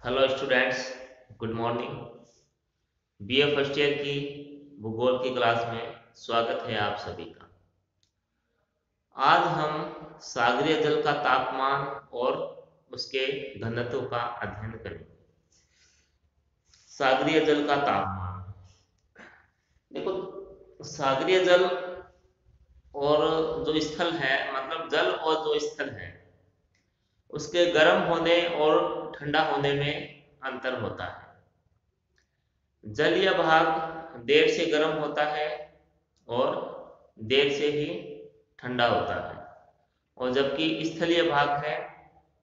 Hello students, good morning. BA first year की भूगोल की क्लास में स्वागत है आप सभी का। आज हम सागरीय जल का तापमान और उसके घनत्व का अध्ययन करेंगे। सागरीय जल का तापमान, देखो, सागरीय जल और जो स्थल है, मतलब जल और जो स्थल है, उसके गर्म होने और ठंडा होने में अंतर होता है। जलीय भाग देर से गर्म होता है और देर से ही ठंडा होता है, और जबकि स्थलीय भाग है,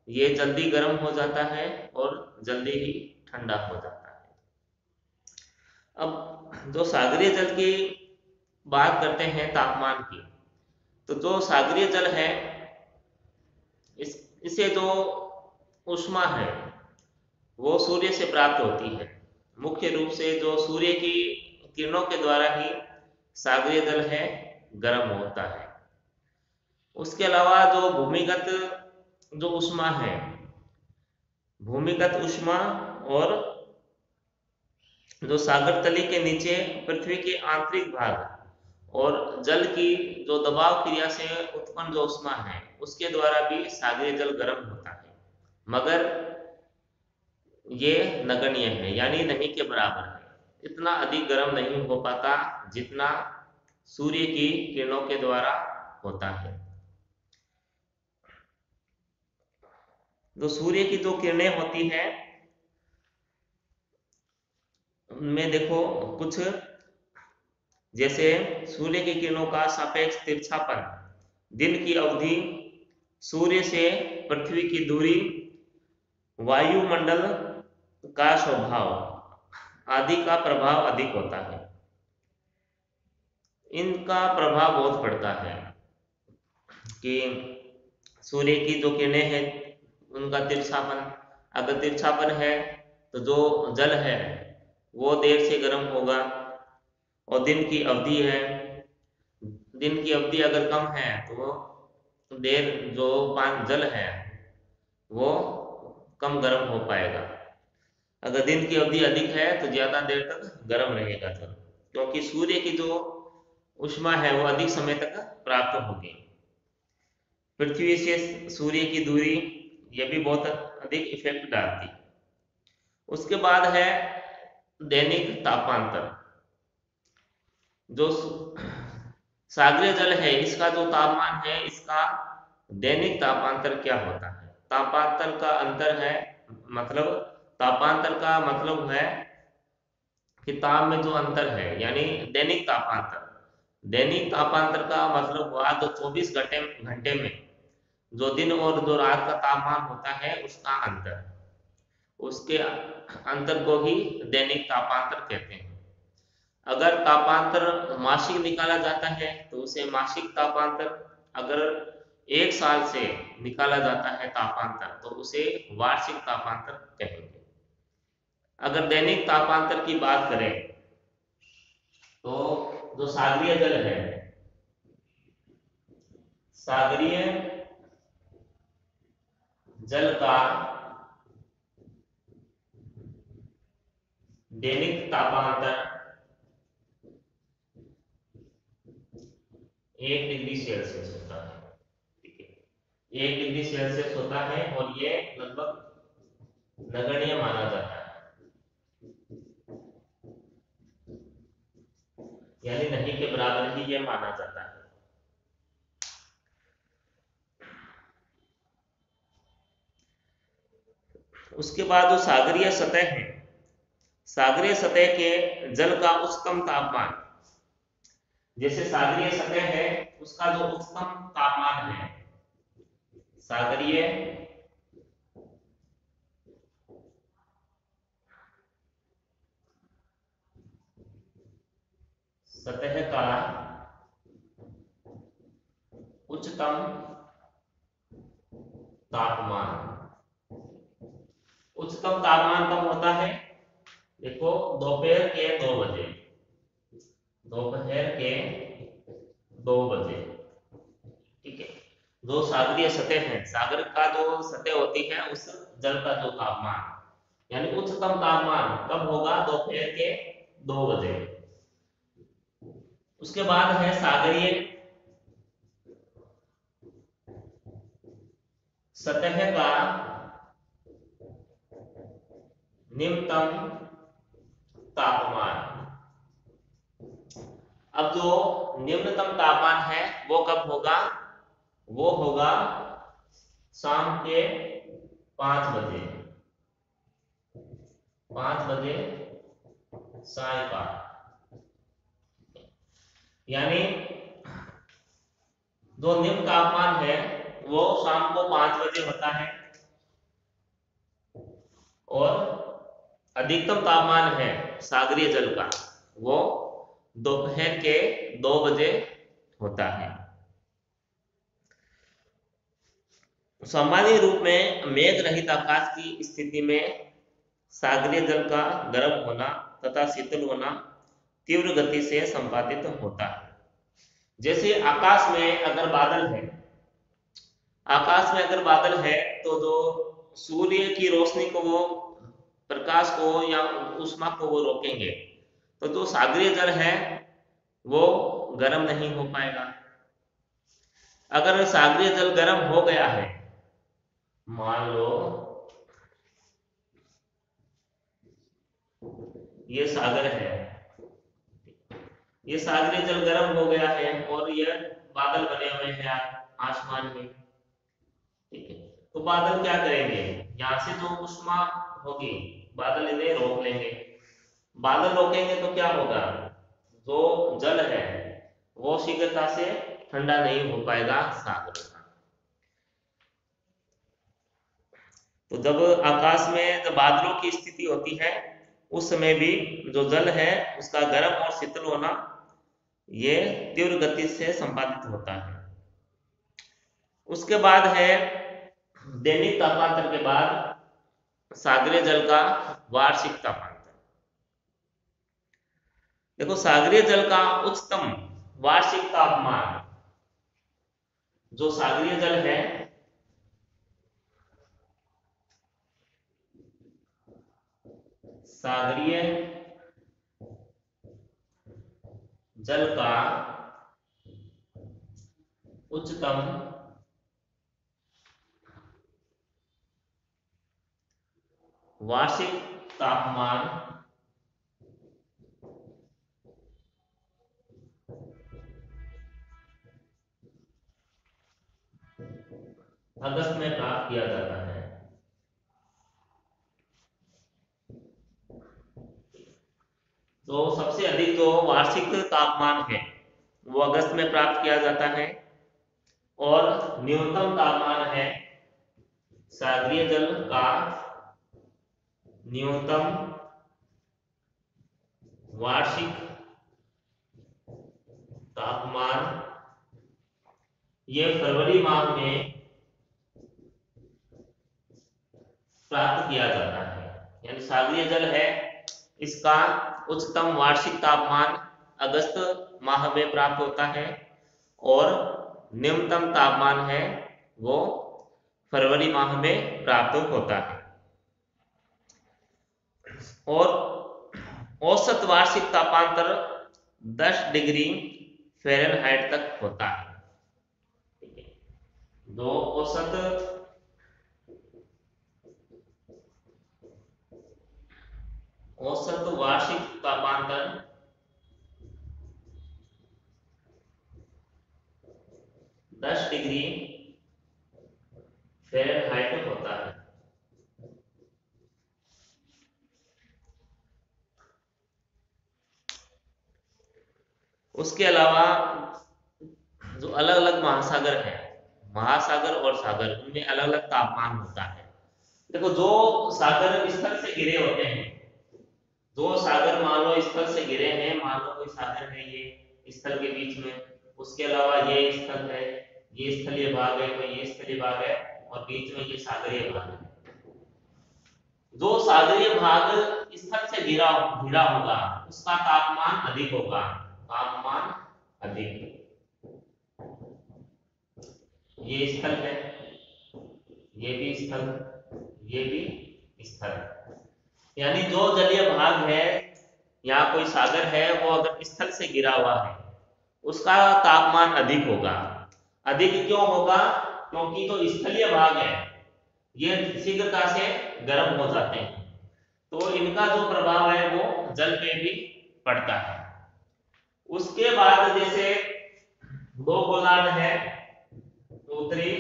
ये जल्दी गर्म हो जाता है और जल्दी ही ठंडा हो जाता है। अब जो सागरीय जल की बात करते हैं तापमान की, तो जो सागरीय जल है, इसे जो ऊष्मा है वो सूर्य से प्राप्त होती है। मुख्य रूप से जो सूर्य की किरणों के द्वारा ही सागरीय जल है गर्म होता है। उसके अलावा जो भूमिगत जो ऊष्मा है, भूमिगत ऊष्मा और जो सागर तली के नीचे पृथ्वी के आंतरिक भाग और जल की जो दबाव क्रिया से उत्पन्न जो ऊष्मा है, उसके द्वारा भी सागरीय जल गर्म होता है, मगर ये नगण्य है, यानी नहीं के बराबर है। इतना अधिक गर्म नहीं हो पाता जितना सूर्य की किरणों के द्वारा होता है। जो सूर्य की जो किरणें होती हैं, उनमें देखो कुछ, जैसे सूर्य की किरणों का सापेक्ष तिरछापन, दिन की अवधि, सूर्य से पृथ्वी की दूरी, वायुमंडल का स्वभाव आदि का प्रभाव अधिक होता है। इनका प्रभाव बहुत पड़ता है कि सूर्य की जो किरणें हैं उनका तिरछापन, अगर तिरछापन है तो जो जल है वो देर से गर्म होगा। और दिन की अवधि है, दिन की अवधि अगर कम है तो देर जो पान जल है वो कम गर्म हो पाएगा। अगर दिन की अवधि अधिक है तो ज़्यादा देर तक गर्म रहेगा जल, क्योंकि सूर्य की जो ऊष्मा है वो अधिक समय तक प्राप्त होगी। पृथ्वी से सूर्य की दूरी, ये भी बहुत अधिक इफेक्ट डालती है। उसके बाद है दैनिक तापांतर। जो सागरीय जल है, इसका जो तापमान है, इसका दैनिक तापांतर क्या होता है? तापांतर का अंतर है, मतलब तापांतर का मतलब है कि ताप में जो अंतर है, यानी दैनिक तापांतर। दैनिक तापांतर का मतलब हुआ जो 24 घंटे घंटे में जो दिन और जो रात का तापमान होता है उसका अंतर, उसके अंतर को ही दैनिक तापांतर कहते हैं। अगर तापांतर मासिक निकाला जाता है तो उसे मासिक तापांतर, अगर एक साल से निकाला जाता है तापांतर तो उसे वार्षिक तापांतर कहेंगे। अगर दैनिक तापांतर की बात करें तो जो सागरीय जल है, सागरीय जल का दैनिक तापांतर 1 डिग्री सेल्सियस होता है। ठीक है, 1 डिग्री सेल्सियस होता है और ये लगभग नगण्य माना जाता है, यानी नहीं के बराबर ही ये माना जाता है। उसके बाद जो सागरीय सतह है, सागरीय सतह के जल का उच्चतम तापमान, जैसे सागरीय सतह है उसका जो उच्चतम तापमान है, सागरीय सतह का उच्चतम तापमान, उच्चतम तापमान कब होता है? देखो, दोपहर के 2 बजे, दोपहर के 2 बजे। ठीक है, जो सागरीय सतह है, सागर का जो सतह होती है, उस जल का जो तापमान यानी उच्चतम तापमान कब होगा? दोपहर के 2 बजे। उसके बाद है सागरीय सतह का निम्नतम तापमान। अब जो निम्नतम तापमान है वो कब होगा? वो होगा शाम के 5 बजे, 5 बजे सायंकाल। यानी जो निम्न तापमान है वो शाम को 5 बजे होता है और अधिकतम तापमान है सागरीय जल का वो दोपहर के 2 बजे होता है। सामान्य रूप में मेघ रहित आकाश की स्थिति में सागरीय जल का गर्म होना तथा शीतल होना तीव्र गति से संपादित होता है। जैसे आकाश में अगर बादल है, आकाश में अगर बादल है तो जो सूर्य की रोशनी को वो प्रकाश को या ऊष्मा को वो रोकेंगे, तो जो सागरीय जल है वो गर्म नहीं हो पाएगा। अगर सागरीय जल गर्म हो गया है, मान लो ये सागर है, ये सागरीय जल गर्म हो गया है और ये बादल बने हुए हैं आसमान में, ठीक है। तो बादल क्या करेंगे? यहाँ से जो ऊष्मा होगी बादल इन्हें रोक लेंगे। बादल रोकेंगे तो क्या होगा? जो जल है वो शीघ्रता से ठंडा नहीं हो पाएगा सागर का। तो जब आकाश में जब बादलों की स्थिति होती है उस समय भी जो जल है उसका गर्म और शीतल होना ये तीव्र गति से संपादित होता है। उसके बाद है दैनिक तापांतर के बाद सागरीय जल का वार्षिक तापांतर। देखो सागरीय जल का उच्चतम वार्षिक तापमान, जो सागरीय जल है सागरीय जल का उच्चतम वार्षिक तापमान अगस्त में प्राप्त किया जाता है। तो सबसे अधिक जो वार्षिक तापमान है वो अगस्त में प्राप्त किया जाता है और न्यूनतम तापमान है सागरीय जल का न्यूनतम वार्षिक तापमान ये फरवरी माह में प्राप्त किया जाता है। यानी सागरीय जल है इसका उच्चतम वार्षिक तापमान अगस्त माह में प्राप्त होता है और निम्नतम तापमान है वो फरवरी माह में प्राप्त होता है। और औसत वार्षिक तापांतर 10 डिग्री फ़ारेनहाइट तक होता है, ठीक है। जो औसत वार्षिक तापांतर 10 डिग्री फ़ारेनहाइट होता है। उसके अलावा जो अलग अलग महासागर है, महासागर और सागर, उनमें अलग अलग तापमान होता है। देखो जो सागर स्थल से घिरे होते हैं, जो सागर मान लो स्थल से घिरे हैं, मान लो कोई सागर है ये स्थल के बीच में, उसके अलावा ये स्थल है, ये स्थलीय भाग है, कोई ये स्थलीय भाग है और बीच में ये सागरीय भाग है। जो सागरीय भाग स्थल से घिरा घिरा होगा उसका तापमान अधिक होगा, तापमान अधिक। ये स्थल है, ये भी स्थल, ये भी स्थल। यानी जो जलीय भाग है या कोई सागर है वो अगर स्थल से गिरा हुआ है उसका तापमान अधिक होगा। अधिक क्यों होगा? क्योंकि जो स्थलीय भाग है ये शीघ्रता से गर्म हो जाते हैं, तो इनका जो प्रभाव है वो जल पे भी पड़ता है। उसके बाद जैसे दो गोलार्ध है, उत्तरी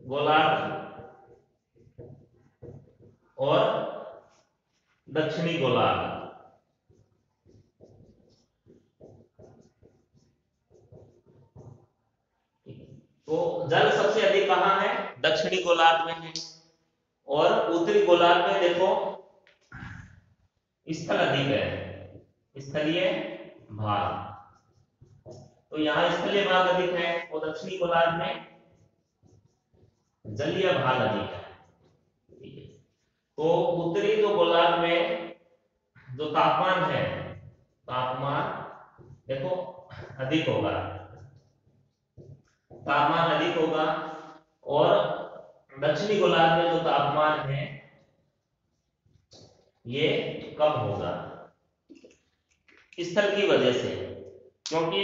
गोलार्ध और दक्षिणी गोलार्ध। तो जल सबसे अधिक कहाँ है? दक्षिणी गोलार्ध में है। और उत्तरी गोलार्ध में देखो स्थल अधिक है, स्थलीय भाग। तो यहाँ स्थलीय भाग अधिक है और दक्षिणी गोलार्ध में जलीय भाग अधिक है। ठीक है। तो उत्तरी जो गोलार्ध में जो तापमान है, तापमान देखो अधिक होगा, तापमान अधिक होगा। और दक्षिणी गोलार्ध में जो तापमान है ये कम होगा स्थल की वजह से। क्योंकि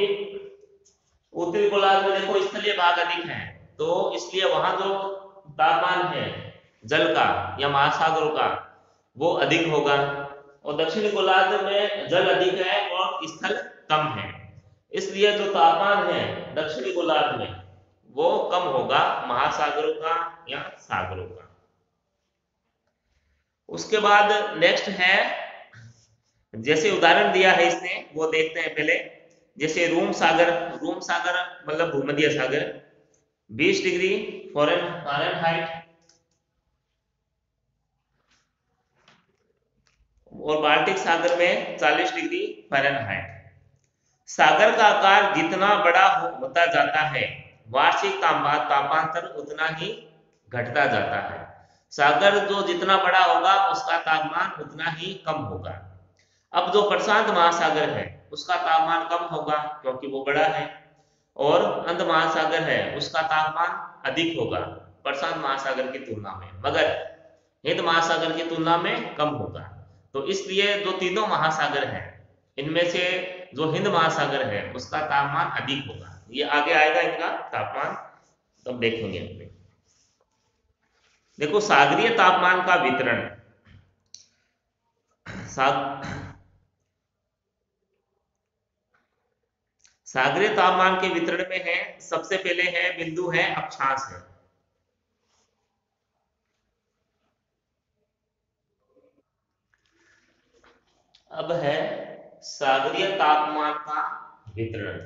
उत्तरी गोलार्ध में देखो स्थलीय भाग अधिक है, तो इसलिए वहां जो तापमान है जल का या महासागरों का वो अधिक होगा। और दक्षिणी गोलार्ध में जल अधिक है और स्थल कम है, इसलिए जो तापमान है दक्षिणी गोलार्ध में वो कम होगा महासागरों का या सागरों का। उसके बाद नेक्स्ट है, जैसे उदाहरण दिया है इसने वो देखते हैं पहले। जैसे रूम सागर, रूम सागर मतलब भूमध्य सागर 20 डिग्री फ़ारेनहाइट और बाल्टिक सागर में 40 डिग्री फ़ारेनहाइट। सागर का आकार जितना बड़ा होता जाता है वार्षिक तापांतर उतना ही घटता जाता है। सागर जो जितना बड़ा होगा उसका तापमान उतना ही कम होगा। अब जो प्रशांत महासागर है उसका तापमान कम होगा क्योंकि वो बड़ा है, और अंध महासागर है उसका तापमान अधिक होगा प्रशांत महासागर की तुलना में, मगर हिंद महासागर की तुलना में कम होगा। तो इसलिए जो तीनों महासागर हैं इनमें से जो हिंद महासागर है उसका तापमान अधिक होगा। ये आगे आएगा इनका तापमान, तब देखेंगे अपने। देखो सागरीय तापमान का वितरण, सागरीय तापमान के वितरण में है, सबसे पहले है बिंदु है अक्षांश है। अब है सागरीय तापमान का वितरण।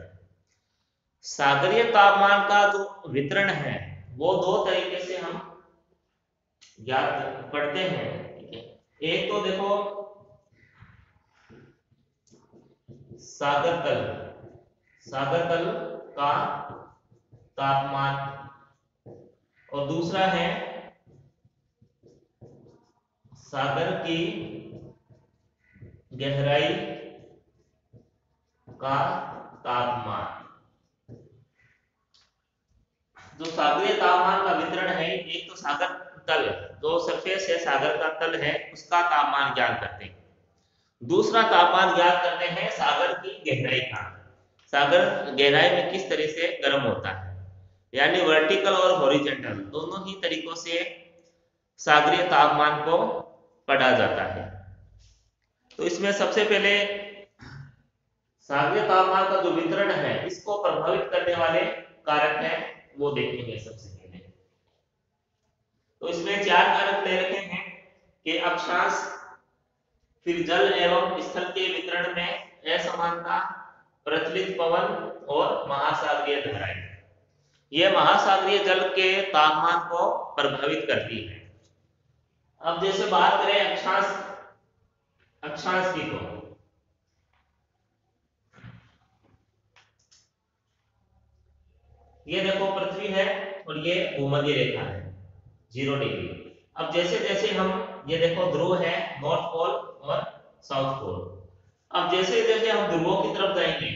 सागरीय तापमान का जो वितरण है वो दो तरीके से हम ज्ञात पढ़ते हैं। ठीक है, एक तो देखो सागर तल, सागर तल का तापमान, और दूसरा है सागर की गहराई का तापमान। जो सागरीय तापमान का वितरण है, एक तो सागर तल जो सरफेस है सागर का तल है उसका तापमान ज्ञात करते हैं, दूसरा तापमान ज्ञात करते हैं सागर की गहराई का। सागर गहराई में किस तरह से गर्म होता है, यानी वर्टिकल और हॉरिजॉन्टल दोनों ही तरीकों से सागरीय तापमान को पढ़ा जाता है। तो इसमें सबसे पहले सागरीय तापमान का जो वितरण है इसको प्रभावित करने वाले कारक हैं वो देखेंगे सबसे पहले। तो इसमें 4 कारक दे रखे हैं कि अक्षांश, फिर जल एवं स्थल के वितरण में असमानता, प्रचलित पवन और महासागरीय धाराएं। यह महासागरीय जल के तापमान को प्रभावित करती है। अब जैसे बात करें अक्षांश, अक्षांश की, तो ये देखो पृथ्वी है और ये भूमध्य रेखा है 0 डिग्री। अब जैसे जैसे हम, ये देखो ध्रुव है नॉर्थ पोल और साउथ पोल। अब जैसे जैसे हम ध्रुवों की तरफ जाएंगे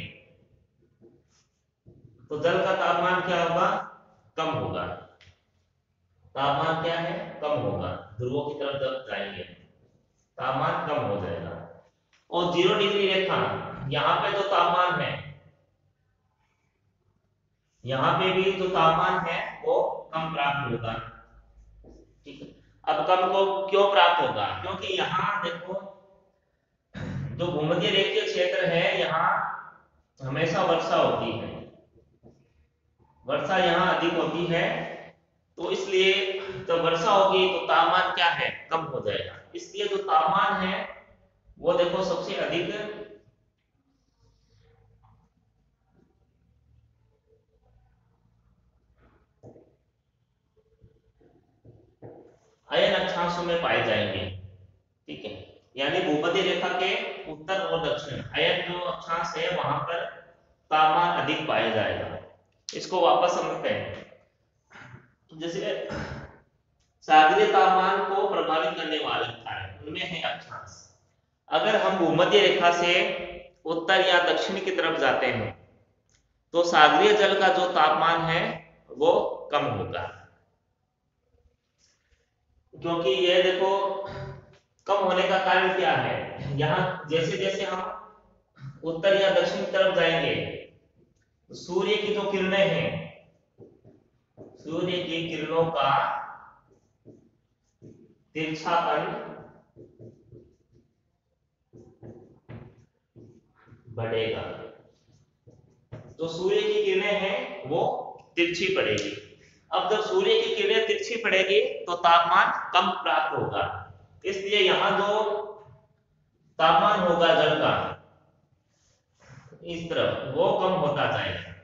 तो जल का तापमान क्या होगा? कम होगा। तापमान क्या है? कम होगा ध्रुवों की तरफ जब जाएंगे। तापमान कम हो जाएगा। और 0 डिग्री रेखा, यहाँ पे जो तापमान है, यहाँ पे भी जो तापमान है वो कम प्राप्त होगा। ठीक है, अब कम को क्यों प्राप्त होगा? क्योंकि यहाँ देखो, जो भूमध्य रेखीय क्षेत्र है, यहाँ हमेशा वर्षा होती है, वर्षा यहाँ अधिक होती है, तो इसलिए जब वर्षा होगी तो तापमान क्या है, कम हो जाएगा। इसलिए जो तापमान है वो देखो सबसे अधिक अयन अक्षांशों में पाए जाएंगे। ठीक है, यानी भूमध्य रेखा के उत्तर और दक्षिण अयन जो अक्षांश है वहां पर तापमान अधिक पाया जाएगा। इसको वापस समझते हैं। जैसे सागरीय तापमान को प्रभावित करने वाले कारक, उनमें है अक्षांश। अगर हम भूमध्य रेखा से उत्तर या दक्षिण की तरफ जाते हैं तो सागरीय जल का जो तापमान है वो कम होगा, क्योंकि ये देखो कम होने का कारण क्या है, यहाँ जैसे जैसे हम उत्तर या दक्षिण की तरफ जाएंगे, सूर्य की जो किरणें हैं, सूर्य की किरणों का तिरछापन बढ़ेगा। जो सूर्य की किरणें हैं वो तिरछी पड़ेगी। अब जब सूर्य की किरणें तिरछी पड़ेगी तो तापमान कम प्राप्त होगा, इसलिए यहाँ जो तापमान होगा जल का इस तरफ वो कम होता जाएगा।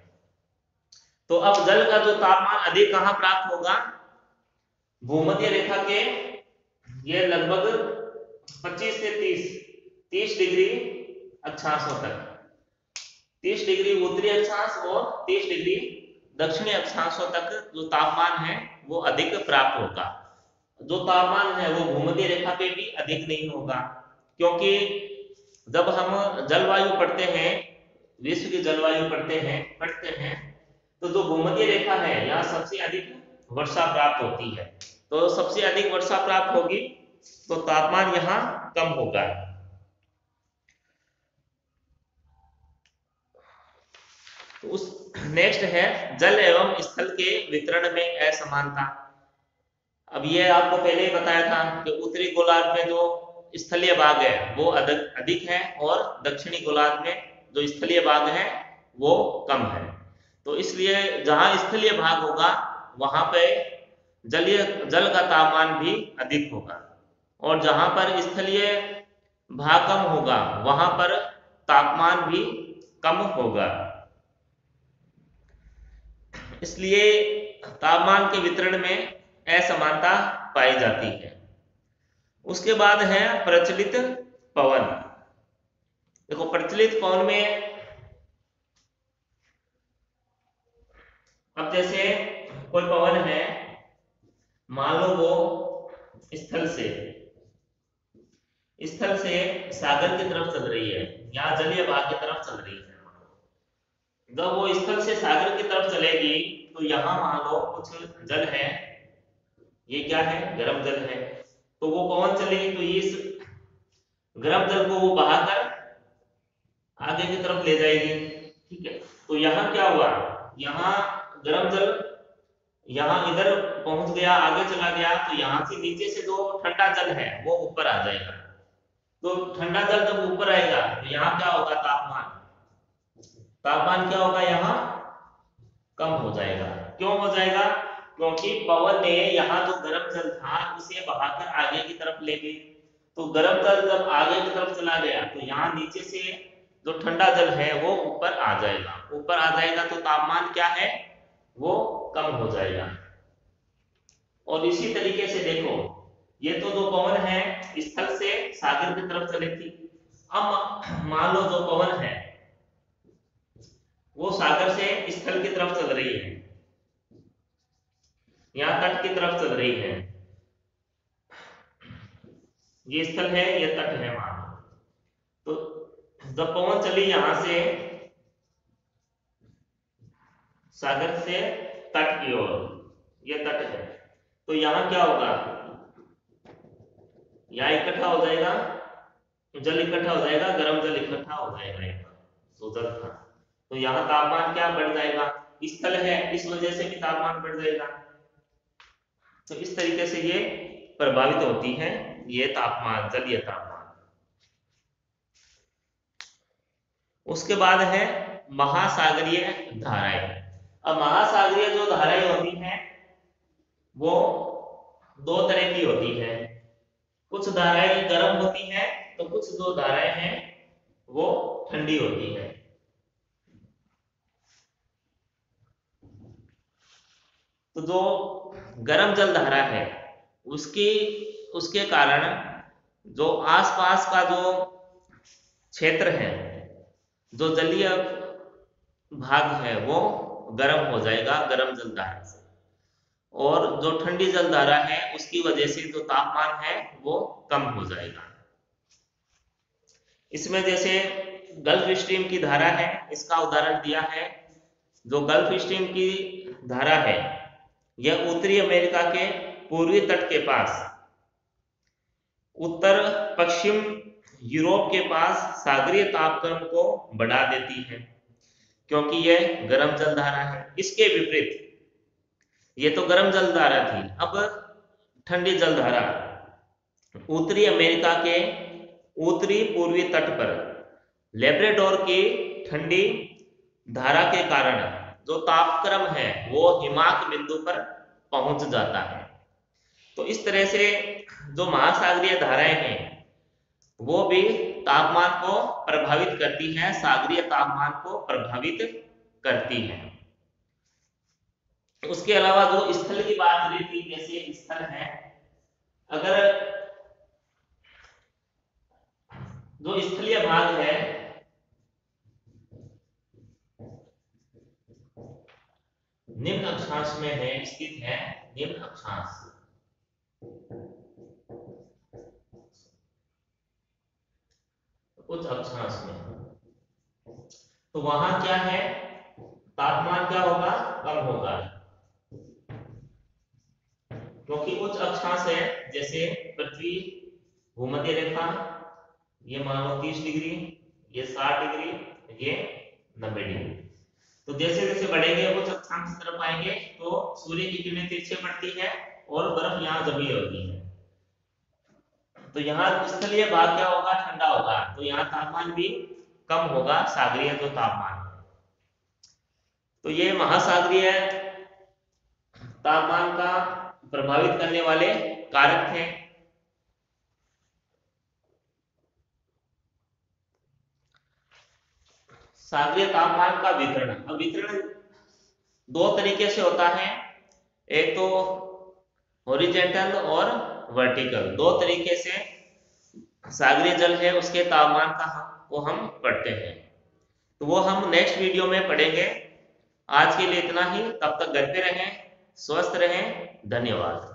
तो अब जल का जो तापमान अधिक कहां प्राप्त होगा? भूमध्य रेखा के ये लगभग 25 से 30 डिग्री अक्षांशों तक, 30 डिग्री उत्तरी अक्षांश और 30 डिग्री दक्षिणी अक्षांशों तक जो तापमान है वो अधिक प्राप्त होगा। जो तापमान है वो भूमध्य रेखा पे भी अधिक नहीं होगा, क्योंकि जब हम जलवायु पढ़ते हैं, विश्व की जलवायु पढ़ते हैं तो जो भूमध्य रेखा है यहाँ सबसे अधिक वर्षा प्राप्त होती है, तो सबसे अधिक वर्षा प्राप्त होगी तो तापमान यहाँ कम होगा। तो उस नेक्स्ट है जल एवं स्थल के वितरण में असमानता। अब ये आपको पहले ही बताया था कि उत्तरी गोलार्ध में जो स्थलीय भाग है वो अधिक है और दक्षिणी गोलार्ध में जो स्थलीय भाग है वो कम है। तो इसलिए जहां स्थलीय भाग होगा वहां पे जल का तापमान भी अधिक होगा, और जहां पर स्थलीय भाग कम होगा वहां पर तापमान भी कम होगा। इसलिए तापमान के वितरण में असमानता पाई जाती है। उसके बाद है प्रचलित पवन। देखो प्रचलित पवन में अब जैसे कोई पवन है, मान लो वो स्थल से सागर की तरफ चल रही है या जलीय भाग की तरफ चल रही है। जब वो स्थल से सागर की तरफ चलेगी तो यहाँ मान लो कुछ जल है, ये क्या है, गर्म जल है, तो वो पवन चलेगी तो इस गर्म जल को वो बहाकर आगे की तरफ ले जाएगी। ठीक है, तो यहाँ क्या हुआ, यहाँ गर्म जल यहाँ इधर पहुंच गया, आगे चला गया, तो यहाँ से नीचे से जो ठंडा जल है वो ऊपर आ जाएगा। तो ठंडा जल जब ऊपर आएगा तो यहाँ क्या होगा, तापमान क्या होगा, यहाँ कम हो जाएगा। क्यों हो जाएगा? क्योंकि पवन ने यहाँ जो गर्म जल था उसे बहाकर आगे की तरफ ले गई, तो गर्म जल जब आगे की तरफ चला गया तो यहाँ नीचे से जो ठंडा जल है वो ऊपर आ जाएगा। ऊपर आ जाएगा तो तापमान क्या है, वो कम हो जाएगा। और इसी तरीके से देखो, ये तो जो पवन है स्थल से सागर की तरफ चली थी, अब मान लो जो पवन है वो सागर से स्थल की तरफ चल रही है, यहाँ तट की तरफ चल रही है, ये स्थल है ये तट है मान लो। तो जब पवन चली यहां से सागर से तट की ओर, ये तट है, तो यहां क्या होगा, या इकट्ठा हो जाएगा, जल इकट्ठा हो जाएगा, गर्म जल इकट्ठा हो जाएगा यहाँ, तो जल था, तो यहाँ तापमान क्या बढ़ जाएगा, स्थल है इस वजह से भी तापमान बढ़ जाएगा। तो इस तरीके से ये प्रभावित होती है ये तापमान, जलीय तापमान। उसके बाद है महासागरीय धाराएं। अब महासागरीय जो धाराएं होती हैं वो दो तरह की होती है, कुछ धाराएं गर्म होती हैं तो कुछ जो धाराएं हैं वो ठंडी होती है। तो जो गर्म जल धारा है उसके कारण जो आसपास का जो क्षेत्र है, जो जलीय भाग है वो गर्म हो जाएगा गर्म जल धारा से, और जो ठंडी जल धारा है उसकी वजह से जो तापमान है वो कम हो जाएगा। इसमें जैसे गल्फ स्ट्रीम की धारा है, इसका उदाहरण दिया है। जो गल्फ स्ट्रीम की धारा है यह उत्तरी अमेरिका के पूर्वी तट के पास उत्तर पश्चिम यूरोप के पास सागरीय तापक्रम को बढ़ा देती है, क्योंकि यह गर्म जल धारा है। इसके विपरीत, ये तो गर्म जल धारा थी, अब ठंडी जल धारा उत्तरी अमेरिका के उत्तरी पूर्वी तट पर लेब्राडोर की ठंडी धारा के कारण जो तापक्रम है वो हिमांक बिंदु पर पहुंच जाता है। तो इस तरह से जो महासागरीय धाराएं हैं वो भी तापमान को प्रभावित करती हैं, सागरीय तापमान को प्रभावित करती हैं। उसके अलावा जो स्थल की बात करी थी, जैसे स्थल है, अगर जो स्थलीय भाग है निम्न अक्षांश में है, स्थित है निम्न अक्षांश, उच्च अक्षांश में, तो वहां क्या है, तापमान क्या होगा, कम होगा, क्योंकि उच्च अक्षांश है। जैसे पृथ्वी भूमध्य रेखा ये मान लो 30 डिग्री, ये 60 डिग्री, ये 90 डिग्री। तो जैसे जैसे बढ़ेंगे उच्च अक्षांश की तरफ आएंगे तो सूर्य की किरणें तिरछे पड़ती है और बर्फ यहाँ जमी होती है। तो यहाँ स्थलीय भाग क्या होगा, ठंडा होगा, तो यहाँ तापमान भी कम होगा, सागरीय जो तापमान है। तो ये महासागरीय तापमान का प्रभावित करने वाले कारक थे। सागरीय तापमान का वितरण, अब वितरण दो तरीके से होता है, एक तो हॉरिजॉन्टल और वर्टिकल, दो तरीके से सागरीय जल है उसके तापमान का को हम पढ़ते हैं। तो वो हम नेक्स्ट वीडियो में पढ़ेंगे। आज के लिए इतना ही, तब तक घर पे रहें, स्वस्थ रहें, धन्यवाद।